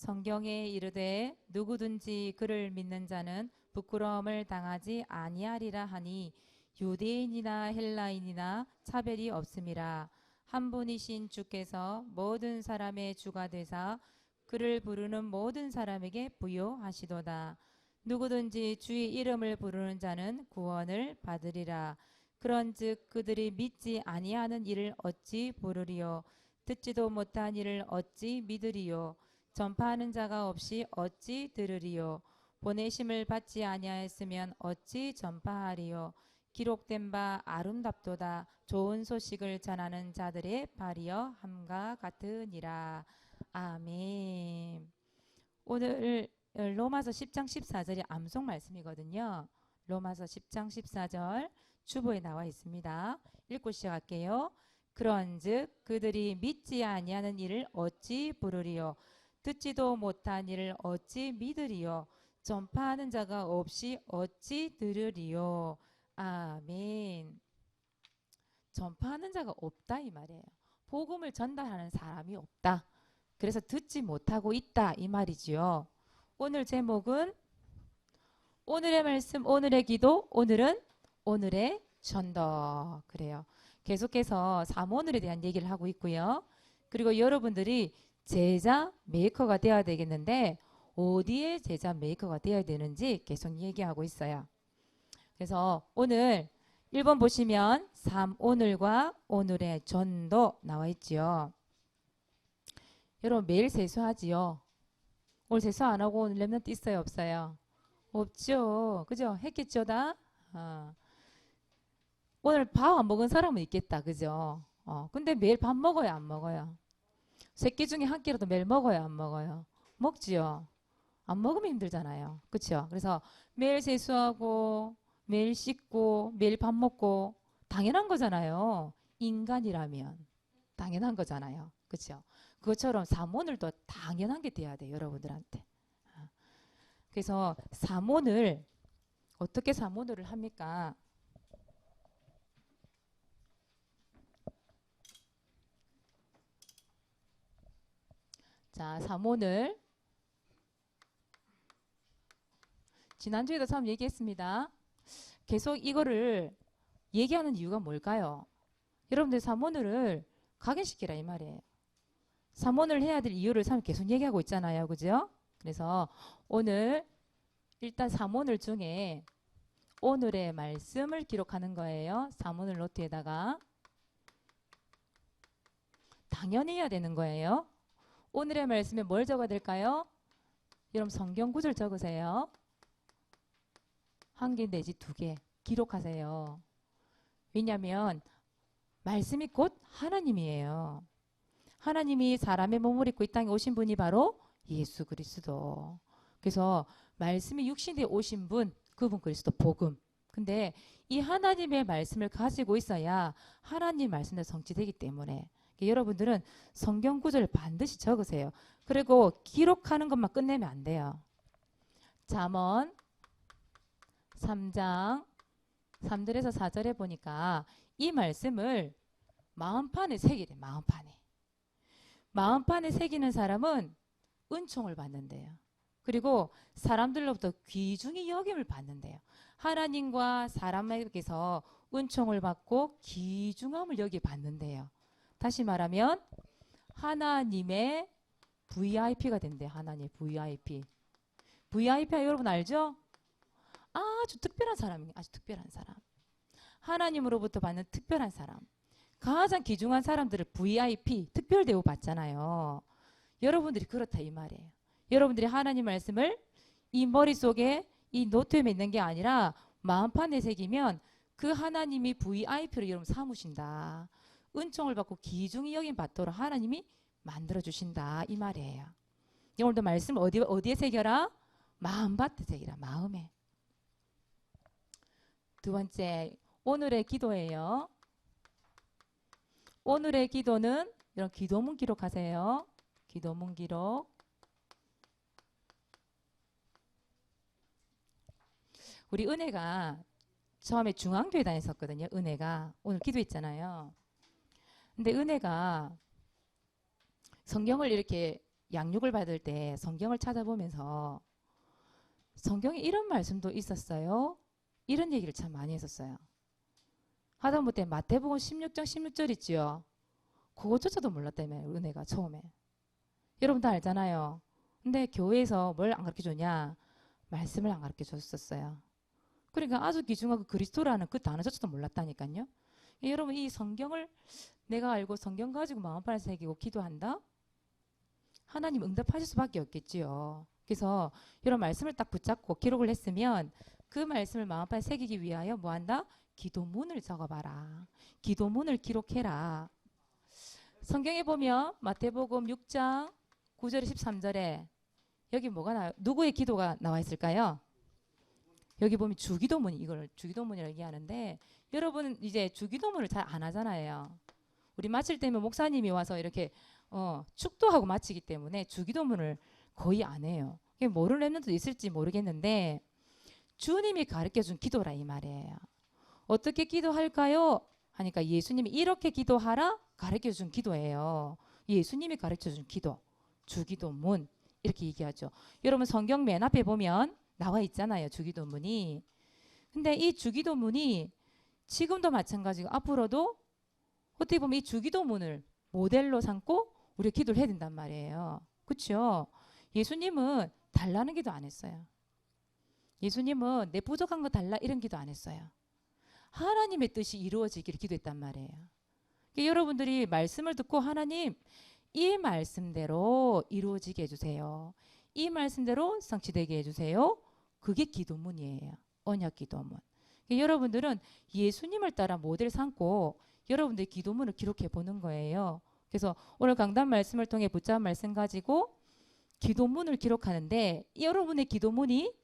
성경에 이르되 누구든지 그를 믿는 자는 부끄러움을 당하지 아니하리라 하니 유대인이나 헬라인이나 차별이 없음이라. 한 분이신 주께서 모든 사람의 주가 되사 그를 부르는 모든 사람에게 부요하시도다. 누구든지 주의 이름을 부르는 자는 구원을 받으리라. 그런즉 그들이 믿지 아니하는 이를 어찌 부르리요? 듣지도 못한 이를 어찌 믿으리요? 전파하는 자가 없이 어찌 들으리요? 보내심을 받지 아니하였으면 어찌 전파하리요? 기록된 바 아름답도다. 좋은 소식을 전하는 자들의 발이여 함과 같으니라. 아멘. 오늘 로마서 10장 14절이 암송 말씀이거든요. 로마서 10장 14절 주보에 나와 있습니다. 읽고 시작할게요. 그런즉 그들이 믿지 아니하는 일을 어찌 부르리요? 듣지도 못한 일을 어찌 믿으리요? 전파하는 자가 없이 어찌 들으리요? 아멘. 전파하는 자가 없다 이 말이에요. 복음을 전달하는 사람이 없다. 그래서 듣지 못하고 있다 이 말이지요. 오늘 제목은 오늘의 말씀, 오늘의 기도, 오늘은 오늘의 전도. 그래요. 계속해서 사모늘에 대한 얘기를 하고 있고요. 그리고 여러분들이 제자 메이커가 되어야 되겠는데 어디에 제자 메이커가 되어야 되는지 계속 얘기하고 있어요. 그래서 오늘 1번 보시면 오늘과 오늘의 전도 나와 있지요. 여러분 매일 세수하지요? 오늘 세수 안 하고 오늘 랩런트 있어요? 없어요? 없죠. 그죠? 했겠죠 다? 오늘 밥 안 먹은 사람은 있겠다. 그죠? 근데 매일 밥 먹어요? 안 먹어요? 3끼 중에 한 끼라도 매일 먹어요? 안 먹어요? 먹지요. 안 먹으면 힘들잖아요. 그렇죠? 그래서 매일 세수하고 매일 씻고 매일 밥 먹고 당연한 거잖아요. 인간이라면 당연한 거잖아요. 그렇죠? 그것처럼 사모늘도 당연한 게 돼야 돼요. 여러분들한테. 그래서 사모늘 어떻게 사모늘을 합니까? 자, 사모늘 지난주에도 처음 얘기했습니다. 계속 이거를 얘기하는 이유가 뭘까요? 여러분들 사모늘을 각인시키라 이 말이에요. 사모늘 해야 될 이유를 계속 얘기하고 있잖아요. 그죠? 그래서 오늘 일단 사모늘 중에 오늘의 말씀을 기록하는 거예요. 사모늘 노트에다가 당연히 해야 되는 거예요. 오늘의 말씀에 뭘 적어야 될까요? 여러분 성경 구절 적으세요. 1개 내지 2개 기록하세요. 왜냐하면 말씀이 곧 하나님이에요. 하나님이 사람의 몸을 입고 이 땅에 오신 분이 바로 예수 그리스도. 그래서 말씀이 육신에 오신 분, 그분 그리스도 복음. 근데 이 하나님의 말씀을 가지고 있어야 하나님 말씀대로 성취되기 때문에 여러분들은 성경 구절을 반드시 적으세요. 그리고 기록하는 것만 끝내면 안 돼요. 잠언 3장 3절에서 4절에 보니까 이 말씀을 마음판에 새기래. 마음판에 새기는 사람은 은총을 받는데요. 그리고 사람들로부터 귀중히 여김을 받는데요. 하나님과 사람에게서 은총을 받고 귀중함을 여기 받는데요. 다시 말하면 하나님의 VIP가 된대요. 하나님의 VIP. VIP 여러분 알죠? 아주 특별한 사람이에요. 아주 특별한 사람. 하나님으로부터 받는 특별한 사람. 가장 귀중한 사람들을 VIP, 특별 대우 받잖아요. 여러분들이 그렇다 이 말이에요. 여러분들이 하나님 말씀을 이 머릿속에 이 노트에 있는 게 아니라 마음판에 새기면 그 하나님이 VIP로 여러분 삼으신다. 은총을 받고 귀중히 여긴 받도록 하나님이 만들어주신다 이 말이에요. 오늘도 말씀 어디에 새겨라? 마음밭에 새기라. 마음에. 2번째 오늘의 기도예요. 오늘의 기도는 이런 기도문 기록하세요. 기도문 기록. 우리 은혜가 처음에 중앙교회 다녔었거든요. 은혜가 오늘 기도했잖아요. 근데 은혜가 성경을 이렇게 양육을 받을 때 성경을 찾아보면서 성경에 이런 말씀도 있었어요. 이런 얘기를 참 많이 했었어요. 하다못해 마태복음 16장 16절 있지요. 그것조차도 몰랐다며 은혜가 처음에. 여러분 다 알잖아요. 근데 교회에서 뭘 안 가르쳐줬냐? 말씀을 안 가르쳐줬었어요. 그러니까 아주 귀중하고 그리스도라는 그 단어조차도 몰랐다니까요. 여러분 이 성경을 내가 알고 성경 가지고 마음판을 새기고 기도한다? 하나님 응답하실 수밖에 없겠지요. 그래서 이런 말씀을 딱 붙잡고 기록을 했으면 그 말씀을 마음판에 새기기 위하여 뭐한다? 기도문을 적어봐라. 기도문을 기록해라. 성경에 보면 마태복음 6장 9절에 13절에 여기 뭐가 나와요? 누구의 기도가 나와 있을까요? 여기 보면 주기도문, 이걸 주기도문이라고 얘기하는데 여러분은 이제 주기도문을 잘 안 하잖아요. 우리 마칠 때면 목사님이 와서 이렇게 축도하고 마치기 때문에 주기도문을 거의 안 해요. 모르는 렘넌트도 있을지 모르겠는데 주님이 가르쳐준 기도라 이 말이에요. 어떻게 기도할까요? 하니까 예수님이 이렇게 기도하라 가르쳐준 기도예요. 예수님이 가르쳐준 기도, 주기도문 이렇게 얘기하죠. 여러분 성경 맨 앞에 보면 나와 있잖아요. 주기도문이. 근데 이 주기도문이 지금도 마찬가지고 앞으로도 어떻게 보면 이 주기도문을 모델로 삼고 우리가 기도를 해야 된단 말이에요. 그렇죠? 예수님은 달라는 기도 안 했어요. 예수님은 내 부족한 거 달라 이런 기도 안 했어요. 하나님의 뜻이 이루어지기를 기도했단 말이에요. 그러니까 여러분들이 말씀을 듣고 하나님 이 말씀대로 이루어지게 해주세요. 이 말씀대로 성취되게 해주세요. 그게 기도문이에요. 언약 기도문. 그러니까 여러분들은 예수님을 따라 모델 삼고 여러분들의 기도문을 기록해 보는 거예요. 그래서 오늘 강단 말씀을 통해 붙잡은 말씀 가지고 기도문을 기록하는데 여러분의 기도문이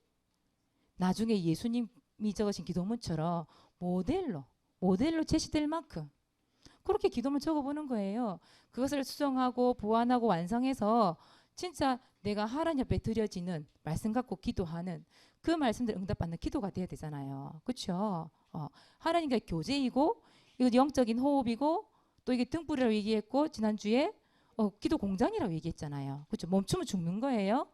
나중에 예수님이 적으신 기도문처럼 모델로 제시될 만큼 그렇게 기도문 적어보는 거예요. 그것을 수정하고 보완하고 완성해서 진짜 내가 하나님 앞에 드려지는 말씀 갖고 기도하는 그 말씀들 응답받는 기도가 돼야 되잖아요. 그렇죠? 하나님과 교제이고 이거 영적인 호흡이고 또 이게 등불이라고 얘기했고 지난주에 기도 공장이라고 얘기했잖아요. 그렇죠? 멈추면 죽는 거예요.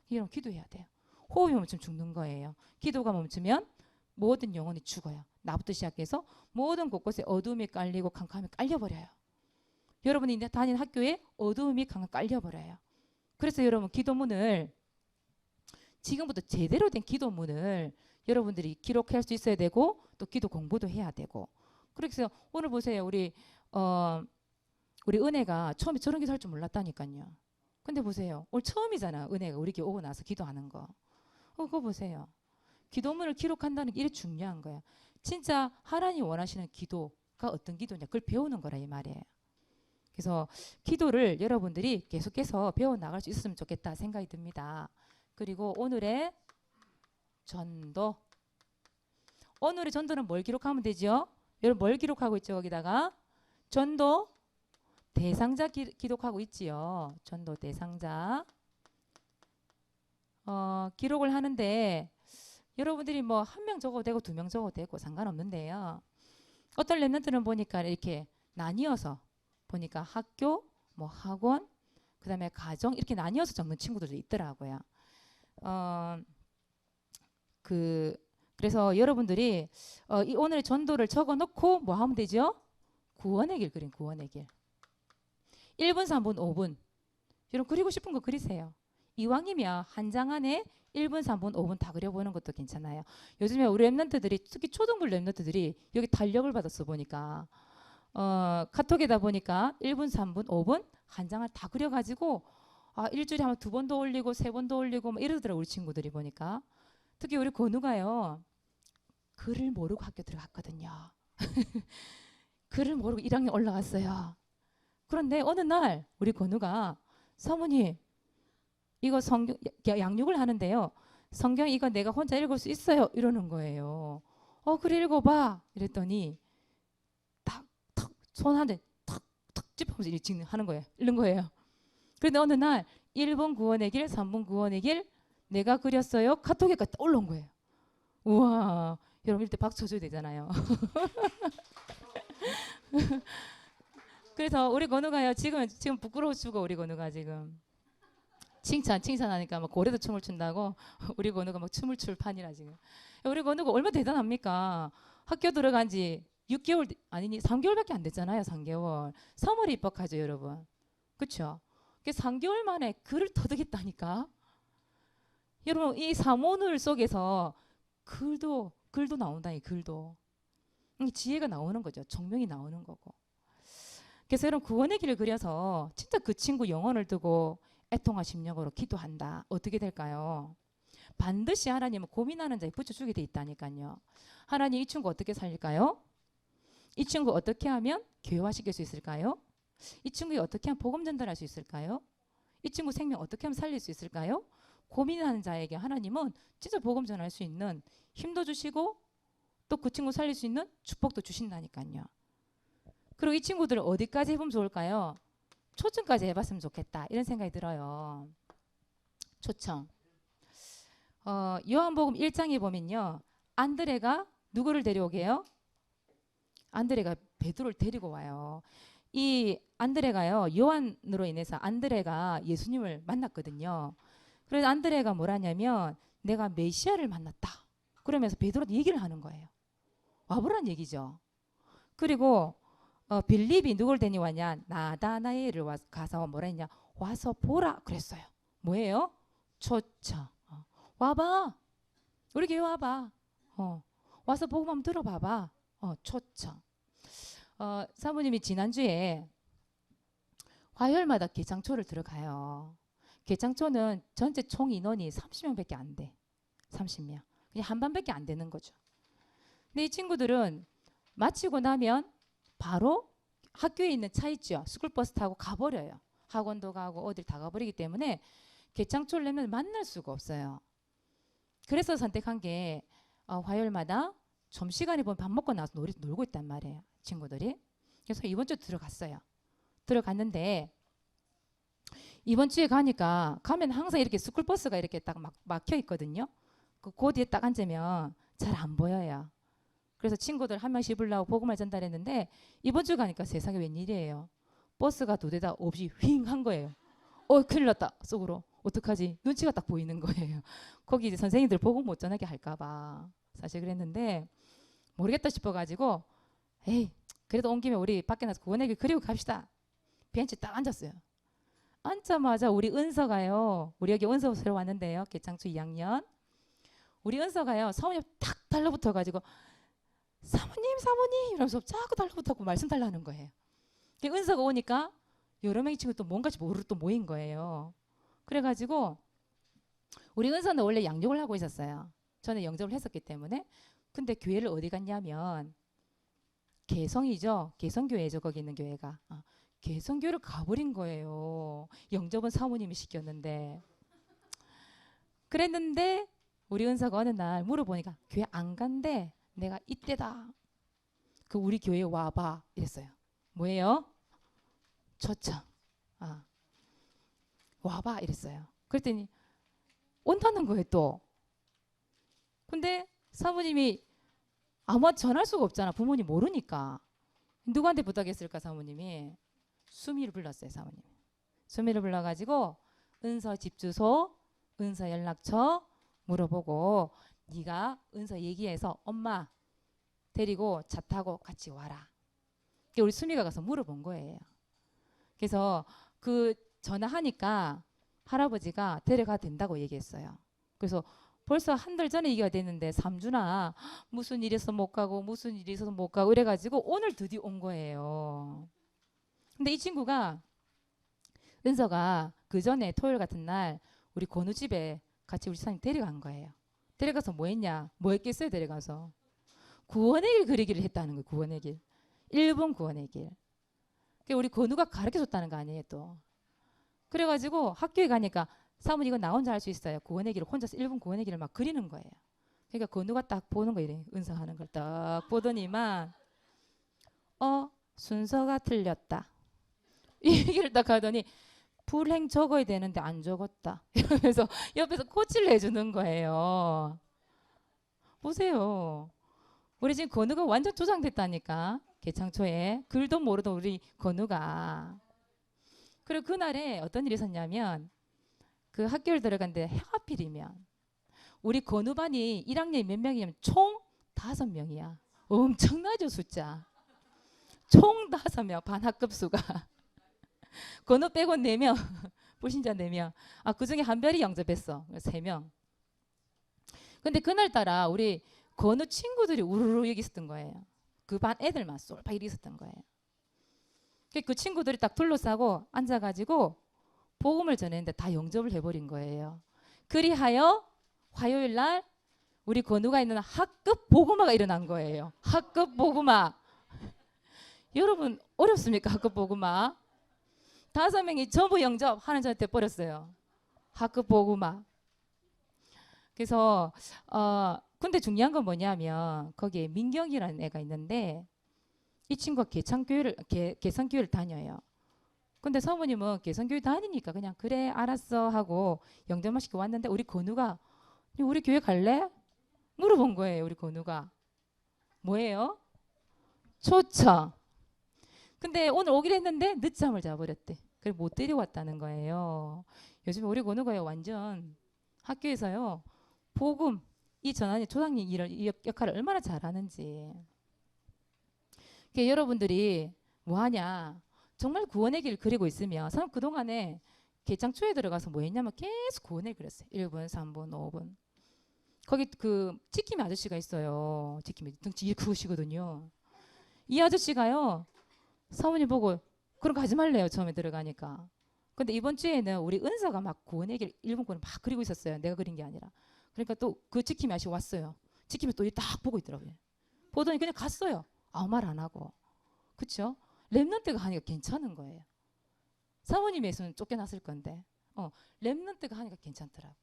이런 기도해야 돼요. 호흡이 멈추면 죽는 거예요. 기도가 멈추면 모든 영혼이 죽어요. 나부터 시작해서 모든 곳곳에 어두움이 깔리고 캄캄함이 깔려버려요. 여러분이 다니는 학교에 어두움이 캄캄 깔려버려요. 그래서 여러분 기도문을 지금부터 제대로 된 기도문을 여러분들이 기록할 수 있어야 되고 또 기도 공부도 해야 되고 그래서 오늘 보세요. 우리 은혜가 처음에 저런 기도 할 줄 몰랐다니까요. 근데 보세요. 오늘 처음이잖아. 은혜가 우리 교회 오고 나서 기도하는 거. 그거 보세요. 기도문을 기록한다는 게 이렇게 중요한 거야. 진짜 하나님 원하시는 기도가 어떤 기도냐 그걸 배우는 거라 이 말이에요. 그래서 기도를 여러분들이 계속해서 배워나갈 수 있었으면 좋겠다 생각이 듭니다. 그리고 오늘의 전도. 오늘의 전도는 뭘 기록하면 되죠? 여러분 뭘 기록하고 있죠? 거기다가 전도 대상자 기록하고 있지요. 전도 대상자 기록을 하는데 여러분들이 뭐 한 명 적어도 되고 두 명 적어도 되고 상관없는데요. 어떤 렘넌트는 보니까 이렇게 나뉘어서 보니까 학교, 뭐 학원, 그다음에 가정 이렇게 나뉘어서 적는 친구들도 있더라고요. 그래서 여러분들이 이 오늘의 전도를 적어놓고 뭐 하면 되죠? 구원의 길 그린 구원의 길. 1분, 3분, 5분. 여러분 그리고 싶은 거 그리세요. 이왕이면 한 장 안에 1분, 3분, 5분 다 그려보는 것도 괜찮아요. 요즘에 우리 랩런트들이 특히 초등부 랩런트들이 여기 달력을 받았어 보니까 카톡에다 보니까 1분, 3분, 5분 한 장을 다 그려가지고 일주일에 한 두 번도 올리고 세 번도 올리고 막 이러더라고요. 우리 친구들이 보니까. 특히 우리 건우가요. 글을 모르고 학교 들어갔거든요. 글을 모르고 1학년 올라갔어요. 그런데 어느 날 우리 건우가 사모님 이거 성경 양육을 하는데요. 성경 이거 내가 혼자 읽을 수 있어요. 이러는 거예요. 그래 읽어봐. 이랬더니 탁탁 손 한 대 탁탁 찝으면서 이렇게 하는 거예요. 읽는 거예요. 그런데 어느 날 1번 구원의 길, 3번 구원의 길 내가 그렸어요. 카톡에까지 올라온 거예요. 우와. 여러분 이럴 때 박수 쳐줘야 되잖아요. 그래서 우리 건우가요. 지금 부끄러워 죽어 우리 건우가 지금. 칭찬하니까 막 고래도 춤을 춘다고 우리 건우가 막 춤을 출 판이라 지금. 우리 건우가 얼마나 대단합니까? 학교 들어간 지 6개월 아니니 3개월밖에 안 됐잖아요. 3개월. 3월에 입학하죠, 여러분. 그렇죠? 3개월 만에 글을 터득했다니까. 여러분 이 사모늘 속에서 글도 나온다니 글도. 지혜가 나오는 거죠. 정명이 나오는 거고. 그래서 여러분 구원의 길을 그려서 진짜 그 친구 영혼을 두고 애통하 심령으로 기도한다. 어떻게 될까요? 반드시 하나님은 고민하는 자에 붙여주게 돼 있다니까요. 하나님 이 친구 어떻게 살릴까요? 이 친구 어떻게 하면 교회화시킬 수 있을까요? 이 친구에 어떻게 하면 복음 전달할 수 있을까요? 이 친구 생명 어떻게 하면 살릴 수 있을까요? 고민하는 자에게 하나님은 진짜 복음 전할 수 있는 힘도 주시고 또 그 친구 살릴 수 있는 축복도 주신다니까요. 그리고 이 친구들을 어디까지 해보면 좋을까요? 초청까지 해봤으면 좋겠다 이런 생각이 들어요. 초청. 요한복음 1장에 보면요. 안드레가 누구를 데려오게요? 안드레가 베드로를 데리고 와요. 이 안드레가요. 요한으로 인해서 안드레가 예수님을 만났거든요. 그래서 안드레가 뭐라냐면 내가 메시아를 만났다. 그러면서 베드로한테 얘기를 하는 거예요. 와보란 얘기죠. 그리고 빌립이 누굴 데려왔냐? 나다나엘을 가서 뭐라 했냐? 와서 보라 그랬어요. 뭐예요? 초청. 와봐. 우리 교회 와봐. 와서 복음 한번 들어봐봐. 초청. 사모님이 지난주에 화요일마다 개장초를 들어가요. 개장초는 전체 총 인원이 30명밖에 안 돼. 30명. 그냥 한 반밖에 안 되는 거죠. 근데 이 친구들은 마치고 나면 바로 학교에 있는 차 있죠. 스쿨버스 타고 가버려요. 학원도 가고 어딜 다 가버리기 때문에 개창초를 내면 만날 수가 없어요. 그래서 선택한 게 화요일마다 점심시간에 보면 밥 먹고 나서 놀고 있단 말이에요. 친구들이. 그래서 이번 주 들어갔어요. 들어갔는데 이번 주에 가면 항상 이렇게 스쿨버스가 이렇게 딱 막혀 있거든요. 그 뒤에 딱 앉으면 잘 안 보여요. 그래서 친구들 한 명씩 입으려고 복음을 전달했는데 이번 주 가니까 세상에 웬일이에요. 버스가 두 대 다 없이 휙 한 거예요. 큰일 났다. 속으로. 어떡하지? 눈치가 딱 보이는 거예요. 거기 이제 선생님들 복음 못 전하게 할까 봐. 사실 그랬는데 모르겠다 싶어가지고 에이 그래도 온 김에 우리 밖에 나서 구원의 길 그리고 갑시다. 벤치 딱 앉았어요. 앉자마자 우리 은서가요. 우리 여기 은서 새로 왔는데요. 개창초 2학년. 우리 은서가요. 사모님 탁 달라붙어가지고 사모님 이러면서 자꾸 달라붙었고 말씀 달라는 거예요. 은서가 오니까 여러 명의 친구 또 뭔가지 모르고 또 모인 거예요. 그래가지고 우리 은서는 원래 양육을 하고 있었어요. 저는 영접을 했었기 때문에. 근데 교회를 어디 갔냐면 개성이죠. 개성교회죠. 거기 있는 교회가. 개성교회를 가버린 거예요. 영접은 사모님이 시켰는데. 그랬는데 우리 은서가 어느 날 물어보니까 교회 안 간대. 내가 이때다. 그 우리 교회에 와봐. 이랬어요. 뭐예요? 초청. 와봐. 이랬어요. 그랬더니 온다는 거예요 또. 근데 사모님이 아마 전할 수가 없잖아. 부모님 모르니까. 누구한테 부탁했을까 사모님이? 수미를 불렀어요. 사모님. 수미를 불러가지고 은서 집 주소, 은서 연락처 물어보고 네가 은서 얘기해서 엄마 데리고 차 타고 같이 와라. 우리 수미가 가서 물어본 거예요. 그래서 그 전화하니까 할아버지가 데려가도 된다고 얘기했어요. 그래서 벌써 한 달 전에 얘기가 됐는데 3주나 무슨 일이 있어서 못 가고 무슨 일이 있어서 못 가고 이래가지고 오늘 드디어 온 거예요. 근데 이 친구가 은서가 그 전에 토요일 같은 날 우리 건우 집에 같이 우리 사장님 데려간 거예요. 데려가서 뭐 했냐? 뭐 했겠어요? 데려가서 구원의 길 그리기를 했다는 거예요. 구원의 길. 1분 구원의 길. 우리 건우가 가르쳐줬다는 거 아니에요 또. 그래가지고 학교에 가니까 사모님 이거 나 혼자 할 수 있어요. 구원의 길을 혼자서 1분 구원의 길을 막 그리는 거예요. 그러니까 건우가 딱 보는 거 이래. 은서 하는 걸 딱 보더니만 순서가 틀렸다. 이 얘기를 딱 하더니 불행 적어야 되는데 안 적었다. 이러면서 옆에서 코치를 해주는 거예요. 보세요. 우리 지금 건우가 완전 조장됐다니까. 개창초에 글도 모르던 우리 건우가. 그리고 그날에 어떤 일이 있었냐면 그 학교를 들어갔는데 하필이면 우리 건우반이 1학년이 몇 명이냐면 총 5명이야. 엄청나죠 숫자. 총 5명 반 학급 수가. 건우 빼고 4명 불신자 4명. 아, 그중에 한 별이 영접했어. 3명. 근데 그날따라 우리 건우 친구들이 우르르 여기 있었던 거예요. 그 반 애들만 쏠파 이리 있었던 거예요. 그 친구들이 딱 둘러싸고 앉아가지고 복음을 전했는데 다 영접을 해버린 거예요. 그리하여 화요일 날 우리 건우가 있는 학급 복음화가 일어난 거예요. 학급 복음화. 여러분 어렵습니까? 학급 복음화. 5명이 전부 영접 하는 저한테 버렸어요. 학급 복음화. 그래서 근데 중요한 건 뭐냐면 거기에 민경이라는 애가 있는데 이 친구가 개성교회를 다녀요. 근데 사모님은 개성교회 다니니까 그냥 그래 알았어 하고 영접만 시키고 왔는데 우리 건우가 우리 교회 갈래? 물어본 거예요. 우리 건우가. 뭐예요? 초청. 근데 오늘 오기로 했는데 늦잠을 자버렸대. 그래 못 데려왔다는 거예요. 요즘 우리 건우가요 완전 학교에서요 복음 이 전환이 조상님 이 역할을 얼마나 잘하는지. 여러분들이 뭐하냐 정말 구원의 길 그리고 있으면 사람 그동안에 개창초에 들어가서 뭐 했냐면 계속 구원의 길 그렸어요. 1분 3분 5분 거기 그 지킴이 아저씨가 있어요. 지킴이 등치 크시거든요. 이 아저씨가요 사모님 보고 그런 거 하지 말래요. 처음에 들어가니까. 근데 이번 주에는 우리 은서가 막 구원의 길 1분 구원 막 그리고 있었어요. 내가 그린 게 아니라. 그러니까 또 그 지킴이 아저씨 왔어요. 지킴이 또 딱 보고 있더라고요. 보더니 그냥 갔어요. 아무 말 안 하고. 그쵸? 랩런트가 하니까 괜찮은 거예요. 사모님에서는 쫓겨났을 건데 랩런트가 하니까 괜찮더라고.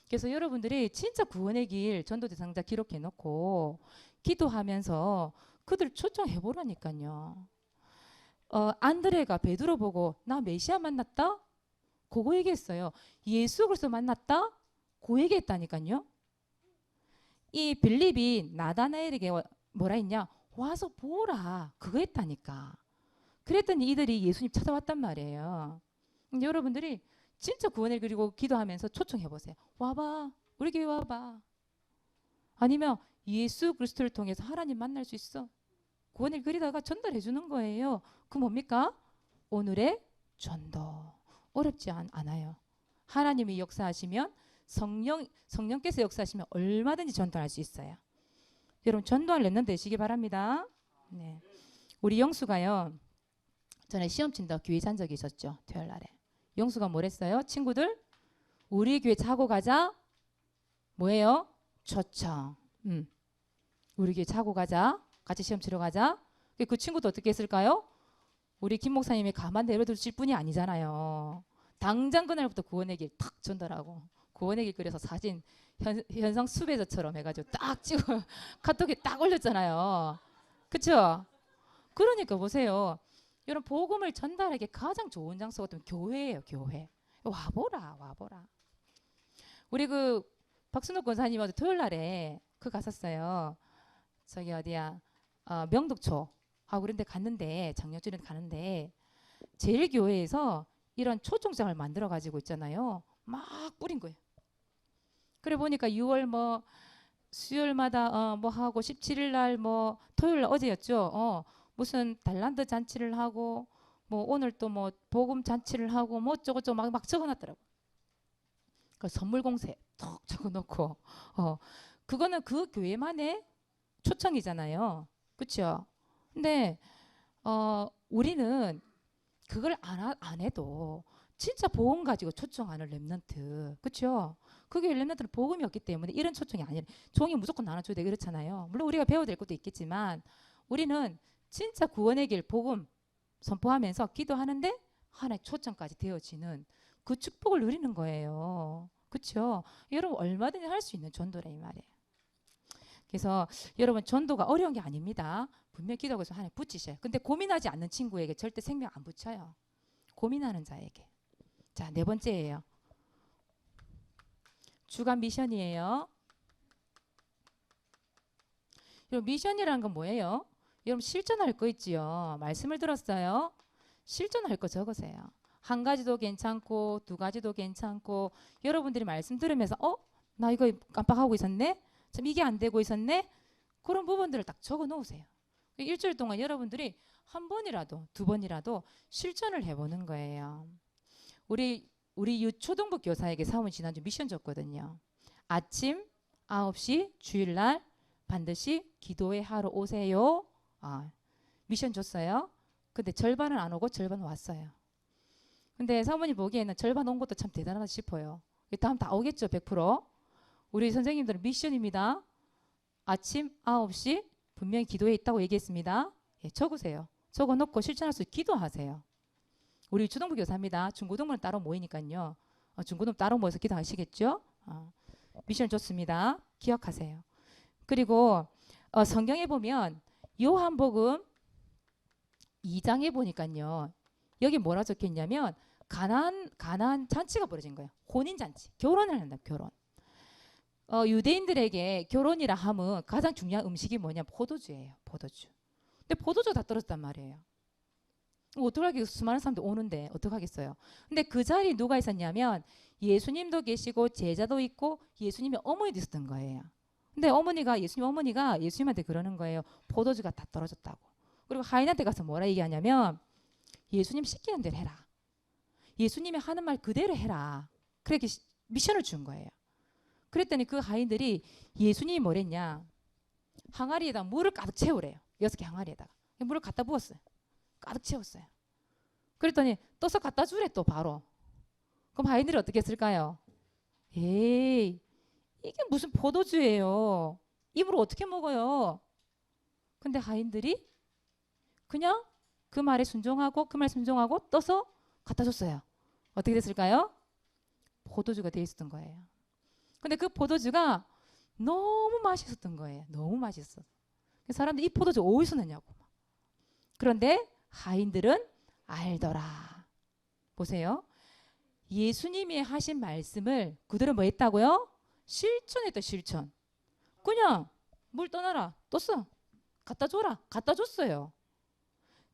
그래서 여러분들이 진짜 구원의 길 전도 대상자 기록해 놓고 기도하면서 그들 초청해 보라니까요. 안드레가 베드로 보고 나 메시아 만났다? 그거 얘기했어요. 예수 그리스도 만났다? 그거 얘기했다니까요. 이 빌립이 나다나엘에게 뭐라 했냐? 와서 보라. 그거 했다니까. 그랬더니 이들이 예수님 찾아왔단 말이에요. 여러분들이 진짜 구원을 그리고 기도하면서 초청해 보세요. 와봐. 우리 교회 와봐. 아니면 예수 그리스도를 통해서 하나님 만날 수 있어. 구원을 그리다가 전달해 주는 거예요. 그 뭡니까? 오늘의 전도. 어렵지 않아요. 하나님이 역사하시면 성령께서 역사하시면 얼마든지 전도할 수 있어요. 여러분 전도할 랩런트 되시기 바랍니다. 네. 우리 영수가요. 전에 시험 친다고 교회 잔 적이 있었죠. 토요일 날에. 영수가 뭐랬어요? 친구들 우리 교회 차고 가자. 뭐예요? 초청. 우리 교회 차고 가자. 같이 시험 치러 가자. 그 친구도 어떻게 했을까요? 우리 김 목사님이 가만 내려두실 분이 아니잖아요. 당장 그날부터 구원의 길 탁 전달하고 구원의 길 그려서 사진 현상 수배자처럼 해가지고 딱 찍어 카톡에 딱 올렸잖아요. 그쵸? 그러니까 보세요. 여러분 복음을 전달하기 가장 좋은 장소가 또 교회예요. 교회. 와보라. 우리 그 박순옥 권사님한테 토요일 날에 그 갔었어요. 저기 어디야 명덕초 하고 그런 데 갔는데 장려주는 가는데 제일교회에서 이런 초청장을 만들어 가지고 있잖아요. 막 뿌린 거예요. 그래 보니까 6월 뭐 수요일마다 뭐 하고 17일 날 뭐 토요일 날 어제였죠. 무슨 달란트 잔치를 하고 뭐 오늘 또 뭐 복음 잔치를 하고 뭐 어쩌고저쩌고 막 적어놨더라고. 그 선물 공세 톡 적어놓고 그거는 그 교회만의 초청이잖아요. 그렇죠? 근데 우리는 그걸 안 해도 진짜 복음 가지고 초청하는 랩런트. 그렇죠? 그게 랩런트는 복음이 없기 때문에 이런 초청이 아니라 종이 무조건 나눠줘야 돼 그렇잖아요. 물론 우리가 배워야 될 것도 있겠지만 우리는 진짜 구원의 길 복음 선포하면서 기도하는데 하나의 초청까지 되어지는 그 축복을 누리는 거예요. 그렇죠? 여러분 얼마든지 할 수 있는 전도라 이 말이에요. 그래서 여러분 전도가 어려운 게 아닙니다. 분명히 기도하고서 하나님 붙이셔요. 근데 고민하지 않는 친구에게 절대 생명 안 붙여요. 고민하는 자에게. 자, 4번째예요. 주간 미션이에요. 여러분 미션이라는 건 뭐예요? 여러분 실천할 거 있지요. 말씀을 들었어요. 실천할 거 적으세요. 한 가지도 괜찮고 두 가지도 괜찮고 여러분들이 말씀 들으면서 나 이거 깜빡하고 있었네. 참 이게 안 되고 있었네. 그런 부분들을 딱 적어 놓으세요. 일주일 동안 여러분들이 한 번이라도 두 번이라도 실천을 해보는 거예요. 우리 초등부 교사에게 사모님 지난주 미션 줬거든요. 아침 9시 주일날 반드시 기도회 하러 오세요. 미션 줬어요. 근데 절반은 안 오고 절반 왔어요. 근데 사모님 보기에는 절반 온 것도 참 대단하다 싶어요. 다음 다 오겠죠, 100%. 우리 선생님들은 미션입니다. 아침 9시 분명히 기도회 있다고 얘기했습니다. 예, 적으세요. 적어놓고 실천할 수 있게 기도하세요. 우리 초등부 교사입니다. 중고등부는 따로 모이니까요. 중고등 따로 모여서 기도하시겠죠? 미션 좋습니다. 기억하세요. 그리고 성경에 보면 요한복음 2장에 보니까요. 여기 뭐라 적혀있냐면 가나안 잔치가 벌어진 거예요. 혼인잔치. 결혼을 한다. 결혼. 유대인들에게 결혼이라 하면 가장 중요한 음식이 뭐냐? 포도주예요. 포도주. 근데 포도주 다 떨어졌단 말이에요. 어떡하겠어요? 수많은 사람들 오는데 어떡하겠어요? 근데 그 자리에 누가 있었냐면 예수님도 계시고 제자도 있고 예수님의 어머니도 있었던 거예요. 근데 예수님 어머니가 예수님한테 그러는 거예요. 포도주가 다 떨어졌다고. 그리고 하인한테 가서 뭐라 얘기하냐면 예수님 시키는 대로 해라. 예수님이 하는 말 그대로 해라. 그렇게 미션을 준 거예요. 그랬더니 그 하인들이 예수님이 뭐랬냐. 항아리에다 물을 가득 채우래요. 6개 항아리에다가. 물을 갖다 부었어요. 가득 채웠어요. 그랬더니 떠서 갖다 주래 또 바로. 그럼 하인들이 어떻게 했을까요? 에이, 이게 무슨 포도주예요. 입으로 어떻게 먹어요? 근데 하인들이 그냥 그 말에 순종하고 떠서 갖다 줬어요. 어떻게 됐을까요? 포도주가 돼 있었던 거예요. 근데 그 포도주가 너무 맛있었던 거예요. 너무 맛있어. 사람들이 이 포도주 어디서 냈냐고. 그런데 하인들은 알더라. 보세요. 예수님이 하신 말씀을 그들은 뭐 했다고요? 실천했다. 실천. 그냥 물 떠나라. 떴어. 갖다 줘라. 갖다 줬어요.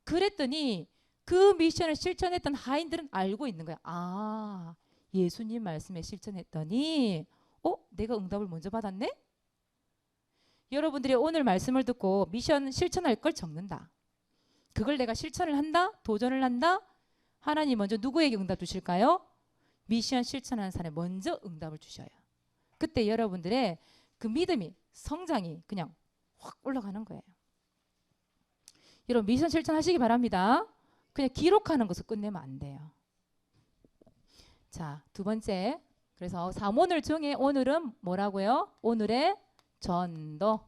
그랬더니 그 미션을 실천했던 하인들은 알고 있는 거야. 예수님 말씀에 실천했더니 내가 응답을 먼저 받았네? 여러분들이 오늘 말씀을 듣고 미션 실천할 걸 적는다. 그걸 내가 실천을 한다? 도전을 한다? 하나님 먼저 누구에게 응답 주실까요? 미션 실천하는 사람에 먼저 응답을 주셔요. 그때 여러분들의 그 믿음이 성장이 그냥 확 올라가는 거예요. 여러분 미션 실천하시기 바랍니다. 그냥 기록하는 것을 끝내면 안 돼요. 자, 두 번째. 그래서 3오늘 중에 오늘은 뭐라고요? 오늘의 전도.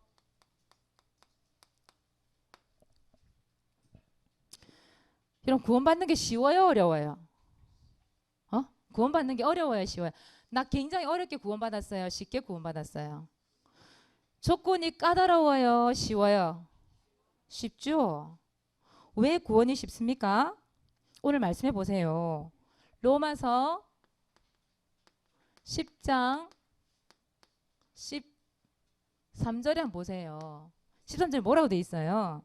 여러분 구원받는 게 쉬워요? 어려워요? 구원받는 게 어려워요? 쉬워요? 나 굉장히 어렵게 구원받았어요? 쉽게 구원받았어요? 조건이 까다로워요? 쉬워요? 쉽죠? 왜 구원이 쉽습니까? 오늘 말씀해 보세요. 로마서 10장 13절에 한번 보세요. 13절에 뭐라고 돼 있어요?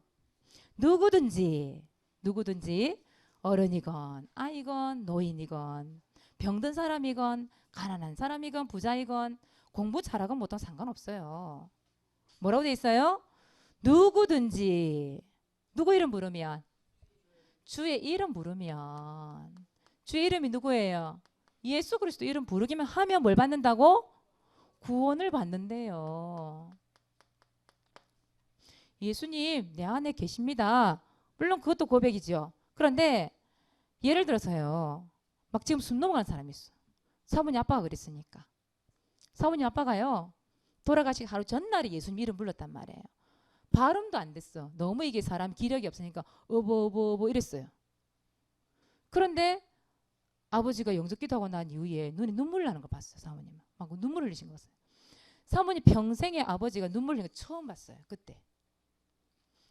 누구든지 어른이건 아이건 노인이건 병든 사람이건 가난한 사람이건 부자이건 공부 잘하건 못하건 상관없어요. 뭐라고 돼 있어요? 누구든지 누구 이름 부르면 주의 이름 부르면 주의 이름이 누구예요? 예수 그리스도 이름 부르기만 하면 뭘 받는다고? 구원을 받는데요. 예수님 내 안에 계십니다. 물론 그것도 고백이죠. 그런데 예를 들어서요. 막 지금 숨 넘어가는 사람이 있어. 사모님 아빠가 그랬으니까. 사모님 아빠가요. 돌아가시기 하루 전날에 예수님 이름 불렀단 말이에요. 발음도 안 됐어. 너무 이게 사람 기력이 없으니까 어버 이랬어요. 그런데 아버지가 영접기도하고 난 이후에 눈에 눈물 나는 거 봤어요. 사모님은. 막 눈물 흘리신 거 봤어요. 사모님 평생에 아버지가 눈물 흘리는 거 처음 봤어요. 그때.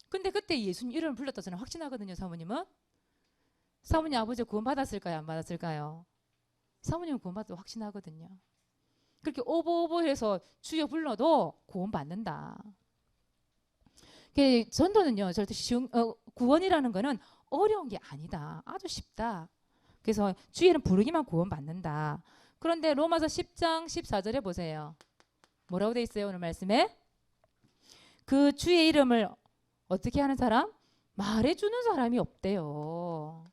근데 그때 예수님 이름을 불렀다 저는 확신하거든요. 사모님은. 사모님 아버지가 구원받았을까요? 안 받았을까요? 사모님은 구원받았다고 확신하거든요. 그렇게 오버오버 해서 주여 불러도 구원받는다. 전도는요. 절대 구원이라는 거는 어려운 게 아니다. 아주 쉽다. 그래서 주일은 부르기만 구원받는다. 그런데 로마서 10장 14절에 보세요. 뭐라고 돼 있어요? 오늘 말씀에 그 주의 이름을 어떻게 하는 사람? 말해주는 사람이 없대요.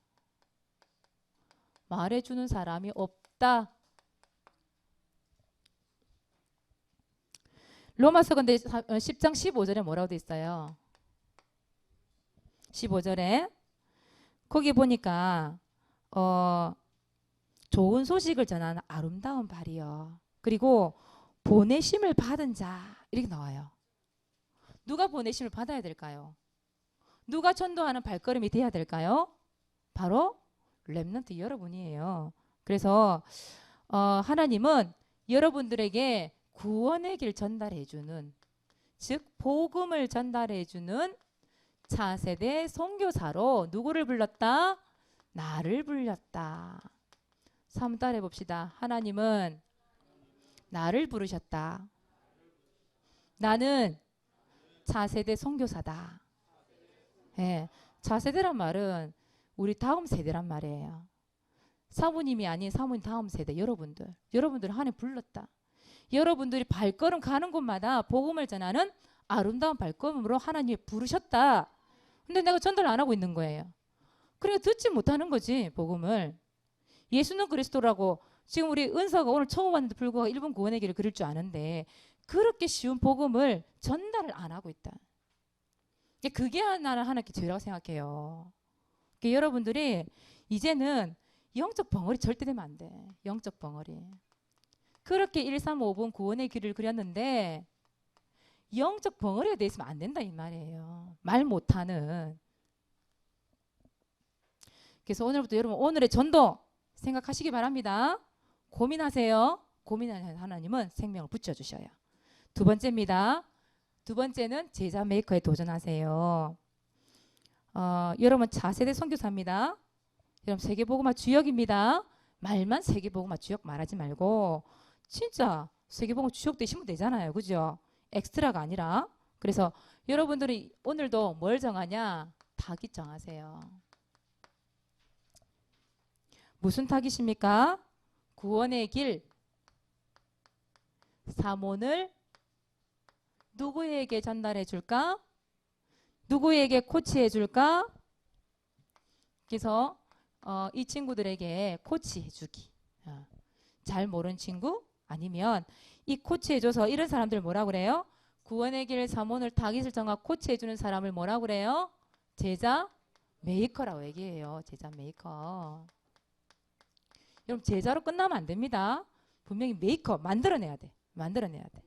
말해주는 사람이 없다. 로마서 근데 10장 15절에 뭐라고 돼 있어요? 15절에 거기 보니까 좋은 소식을 전하는 아름다운 발이요. 그리고 보내심을 받은 자 이렇게 나와요. 누가 보내심을 받아야 될까요? 누가 전도하는 발걸음이 돼야 될까요? 바로 렘넌트 여러분이에요. 그래서 하나님은 여러분들에게 구원의 길 전달해주는, 즉 복음을 전달해주는 차세대 선교사로 누구를 불렀다? 나를 불렸다. 한번 따라해 봅시다. 하나님은 나를 부르셨다. 나는 차세대 선교사다. 예, 차세대란 말은 우리 다음 세대란 말이에요. 사모님이 아닌 사모님 다음 세대 여러분들을 하나님 불렀다. 여러분들이 발걸음 가는 곳마다 복음을 전하는 아름다운 발걸음으로 하나님이 부르셨다. 근데 내가 전달 안 하고 있는 거예요. 그러니까 듣지 못하는 거지 복음을. 예수는 그리스도라고 지금 우리 은서가 오늘 처음 왔는데 불구하고 일본 구원의 길을 그릴 줄 아는데 그렇게 쉬운 복음을 전달을 안 하고 있다. 그게 나는 하나님께 죄라고 생각해요. 그러니까 여러분들이 이제는 영적 벙어리 절대 되면 안 돼. 영적 벙어리. 그렇게 1, 3, 5분 구원의 길을 그렸는데 영적 벙어리가 돼 있으면 안 된다 이 말이에요. 말 못하는. 그래서 오늘부터 여러분 오늘의 전도 생각하시기 바랍니다. 고민하세요. 고민하는 하나님은 생명을 붙여주셔요. 두 번째입니다. 두 번째는 제자 메이커에 도전하세요. 여러분 차세대 선교사입니다. 여러분 세계복음화 주역입니다. 말만 세계복음화 주역 말하지 말고 진짜 세계복음화 주역 되시면 되잖아요. 그죠? 엑스트라가 아니라. 그래서 여러분들이 오늘도 뭘 정하냐? 타깃 정하세요. 무슨 타깃입니까? 구원의 길. 사몬을 누구에게 전달해 줄까? 누구에게 코치해 줄까? 그래서 이 친구들에게 코치해 주기. 잘 모르는 친구 아니면 이 코치해 줘서 이런 사람들 뭐라 그래요? 구원의 길 사몬을 타깃을 정하 코치해 주는 사람을 뭐라 그래요? 제자 메이커라고 얘기해요. 제자 메이커. 여러분 제자로 끝나면 안 됩니다. 분명히 메이커 만들어내야 돼. 만들어내야 돼.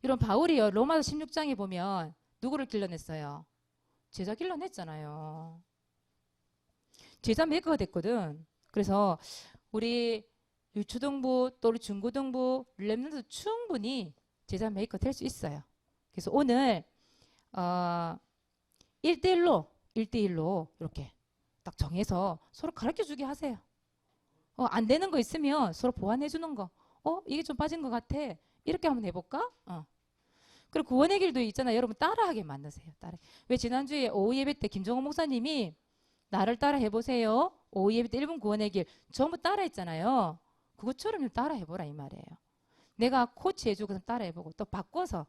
여러분 바울이요 로마서 16장에 보면 누구를 길러냈어요? 제자 길러냈잖아요. 제자 메이커가 됐거든. 그래서 우리 유초등부 또 우리 중고등부 렘넌트 충분히 제자 메이커 될 수 있어요. 그래서 오늘 1대1로 이렇게 딱 정해서 서로 가르쳐주게 하세요. 안 되는 거 있으면 서로 보완해 주는 거. 이게 좀 빠진 것 같아. 이렇게 한번 해볼까? 그리고 구원의 길도 있잖아요. 여러분 따라하게 만드세요. 왜 지난주에 오후 예배 때 김정호 목사님이 나를 따라 해보세요. 오후 예배 때 1분 구원의 길 전부 따라 했잖아요. 그것처럼 좀 따라 해보라 이 말이에요. 내가 코치해주고 따라 해보고 또 바꿔서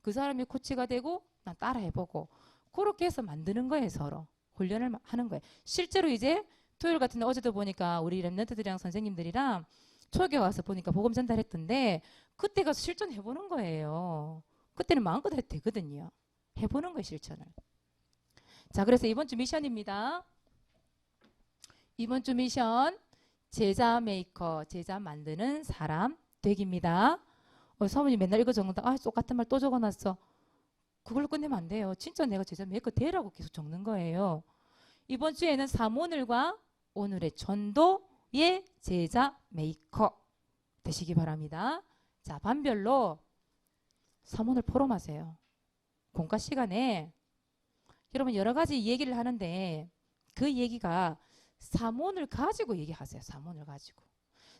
그 사람이 코치가 되고 난 따라 해보고 그렇게 해서 만드는 거예요. 서로 훈련을 하는 거예요. 실제로 이제 토요일 같은 날 어제도 보니까 우리 렘넌트들이랑 선생님들이랑 초교 와서 보니까 복음 전달했던데 그때 가서 실천해보는 거예요. 그때는 마음껏 해도 되거든요. 해보는 거예요. 실천을. 자, 그래서 이번 주 미션입니다. 이번 주 미션 제자 메이커, 제자 만드는 사람 되기입니다. 사모님 맨날 이거 적는다. 똑같은 말 또 적어놨어. 그걸로 끝내면 안 돼요. 진짜 내가 제자 메이커 되라고 계속 적는 거예요. 이번 주에는 사모늘과 오늘의 전도의 제자 메이커 되시기 바랍니다. 자, 반별로 사모늘 포럼하세요. 공과 시간에 여러분 여러 가지 얘기를 하는데 그 얘기가 사모늘 가지고 얘기하세요. 사모늘 가지고.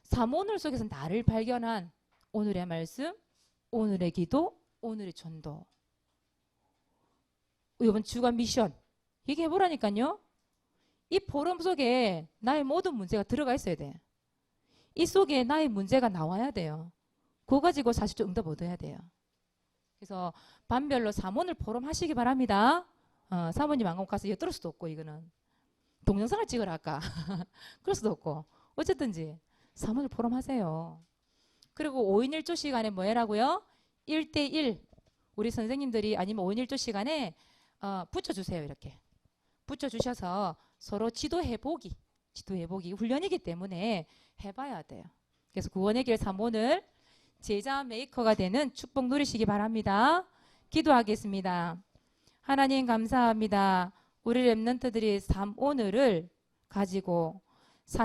사모늘 속에서 나를 발견한 오늘의 말씀, 오늘의 기도, 오늘의 전도. 이번 주간 미션 얘기해보라니까요. 이 포럼 속에 나의 모든 문제가 들어가 있어야 돼. 이 속에 나의 문제가 나와야 돼요. 그거 가지고 사실 좀 응답 얻어야 돼요. 그래서 반별로 사문을 포럼하시기 바랍니다. 사모님 안 가서 엿들을 수도 없고 이거는 동영상을 찍으라 할까 그럴 수도 없고 어쨌든지 사문을 포럼하세요. 그리고 5인 1조 시간에 뭐 해라고요? 1대1 우리 선생님들이 아니면 5인 1조 시간에 붙여주세요. 이렇게 붙여주셔서 서로 지도해보기 훈련이기 때문에 해봐야 돼요. 그래서 구원의 길 3본을 제자 메이커가 되는 축복 누리시기 바랍니다. 기도하겠습니다. 하나님 감사합니다. 우리 랩런트들이 3오늘을 가지고